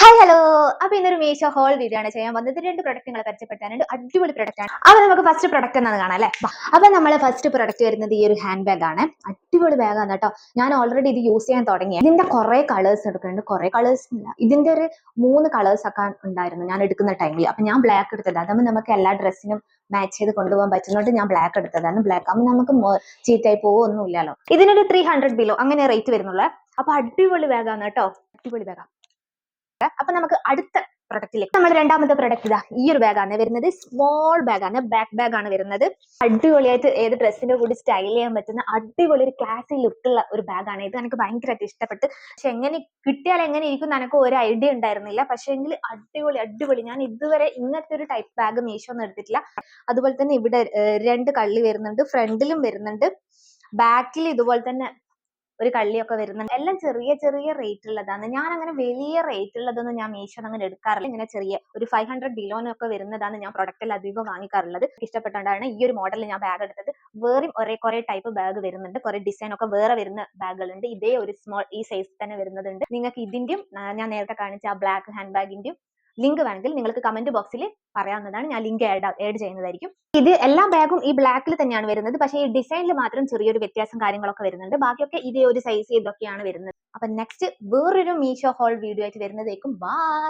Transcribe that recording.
Hi hello. അപ്പൊ ഇന്നൊരു Meesho whole video ആണ് ചെയ്യാൻ വന്നത്. രണ്ട് പ്രൊഡക്റ്റ് നിങ്ങളെ പരിചയപ്പെടുത്താനുണ്ട്. അടിപൊളി പ്രൊഡക്റ്റ് ആണ്. അപ്പൊ നമുക്ക് ഫസ്റ്റ് പ്രൊഡക്റ്റ് എന്നാണ് കാണാം അല്ലെ. അപ്പൊ നമ്മളെ ഫസ്റ്റ് പ്രൊഡക്റ്റ് വരുന്നത് ഈ ഒരു ഹാൻഡ് ബാഗ് ആണ്. അടിപൊളി ബാഗാണ് കേട്ടോ. ഞാൻ ഓൾറെഡി ഇത് യൂസ് ചെയ്യാൻ തുടങ്ങി. ഇതിന്റെ കുറെ കളേഴ്സ് എടുക്കുന്നുണ്ട്. കുറെ കളേഴ്സ് ഇല്ല, ഇതിന്റെ ഒരു 3 കളേഴ്സ് ഒക്കെ ഉണ്ടായിരുന്നു ഞാൻ എടുക്കുന്ന ടൈമിൽ. അപ്പൊ ഞാൻ ബ്ലാക്ക് എടുത്തത്. അതാകുമ്പോൾ നമുക്ക് എല്ലാ ഡ്രസ്സിനും മാച്ച് ചെയ്ത് കൊണ്ടുപോകാൻ പറ്റുന്നോണ്ട് ഞാൻ ബ്ലാക്ക് എടുത്തതാണ്. ബ്ലാക്ക് ആകുമ്പോൾ നമുക്ക് ചീത്തയായി പോവൊന്നും ഇല്ലല്ലോ. ഇതിനൊരു 300 ബിലോ അങ്ങനെ റേറ്റ് വരുന്നുള്ളൂ. അപ്പൊ അടിപൊളി ബാഗാണ് കേട്ടോ. അടിപൊളി ബാഗാണ്. അപ്പൊ നമുക്ക് അടുത്ത പ്രൊഡക്റ്റിലേക്ക് നമ്മൾ രണ്ടാമത്തെ പ്രൊഡക്റ്റ് ഇതാ ഈ ഒരു ബാഗാണ് വരുന്നത്. സ്മോൾ ബാഗാണ്, ബാക്ക് ബാഗ് ആണ് വരുന്നത്. അടിപൊളിയായിട്ട് ഏത് ഡ്രസ്സിന്റെ കൂടി സ്റ്റൈൽ ചെയ്യാൻ പറ്റുന്ന അടിപൊളി ഒരു ക്ലാസി ലുക്കുള്ള ഒരു ബാഗാണ് ഇത്. എനിക്ക് ഭയങ്കരമായിട്ട് ഇഷ്ടപ്പെട്ട്. പക്ഷെ എങ്ങനെ കിട്ടിയാൽ എങ്ങനെ ഇരിക്കും എനിക്ക് ഒരു ഐഡിയ ഉണ്ടായിരുന്നില്ല. പക്ഷെ എങ്കിൽ അടിപൊളി അടിപൊളി. ഞാൻ ഇതുവരെ ഇങ്ങനത്തെ ഒരു ടൈപ്പ് ബാഗ് മീഷോന്ന് എടുത്തിട്ടില്ല. അതുപോലെ തന്നെ ഇവിടെ 2 കള്ളി വരുന്നുണ്ട്, ഫ്രണ്ടിലും വരുന്നുണ്ട്, ബാക്കിൽ ഇതുപോലെ തന്നെ ഒരു കള്ളിയൊക്കെ വരുന്നുണ്ട്. എല്ലാം ചെറിയ ചെറിയ റേറ്റ് ഉള്ളതാണ്. ഞാൻ അങ്ങനെ വലിയ റേറ്റ് ഉള്ളതൊന്നും ഞാൻ മീഷോന്ന് അങ്ങനെ എടുക്കാറില്ല. ഇങ്ങനെ ചെറിയ ഒരു 500 ബിലോനൊക്കെ വരുന്നതാണ് ഞാൻ പ്രൊഡക്റ്റിൽ അധികം വാങ്ങിക്കാറുള്ളത്. ഇഷ്ടപ്പെട്ടാണ് ഈ ഒരു മോഡലിൽ ഞാൻ ബാഗ് എടുത്തത്. വേറെയും കുറെ ടൈപ്പ് ബാഗ് വരുന്നുണ്ട്. കുറെ ഡിസൈൻ ഒക്കെ വേറെ വരുന്ന ബാഗുകളുണ്ട്. ഇതേ ഒരു സ്മോൾ ഈ സൈസ് തന്നെ വരുന്നതുണ്ട്. നിങ്ങൾക്ക് ഇതിന്റെയും ഞാൻ നേരത്തെ കാണിച്ച ആ ബ്ലാക്ക് ഹാൻഡ് ബാഗിന്റെയും ലിങ്ക് വേണമെങ്കിൽ നിങ്ങൾക്ക് കമന്റ് ബോക്സിൽ പറയാവുന്നതാണ്. ഞാൻ ലിങ്ക് ആഡ് ചെയ്യുന്നതായിരിക്കും. ഇത് എല്ലാ ബാഗും ഈ ബ്ലാക്കിൽ തന്നെയാണ് വരുന്നത്. പക്ഷേ ഈ ഡിസൈനിൽ മാത്രം ചെറിയൊരു വ്യത്യാസം കാര്യങ്ങളൊക്കെ വരുന്നുണ്ട്. ബാക്കിയൊക്കെ ഇതേ ഒരു സൈസ് ഇതൊക്കെയാണ് വരുന്നത്. അപ്പൊ നെക്സ്റ്റ് വേറൊരു മീഷോ ഹോൾ വീഡിയോ ആയിട്ട് വരുന്നതേക്കും. ബൈ.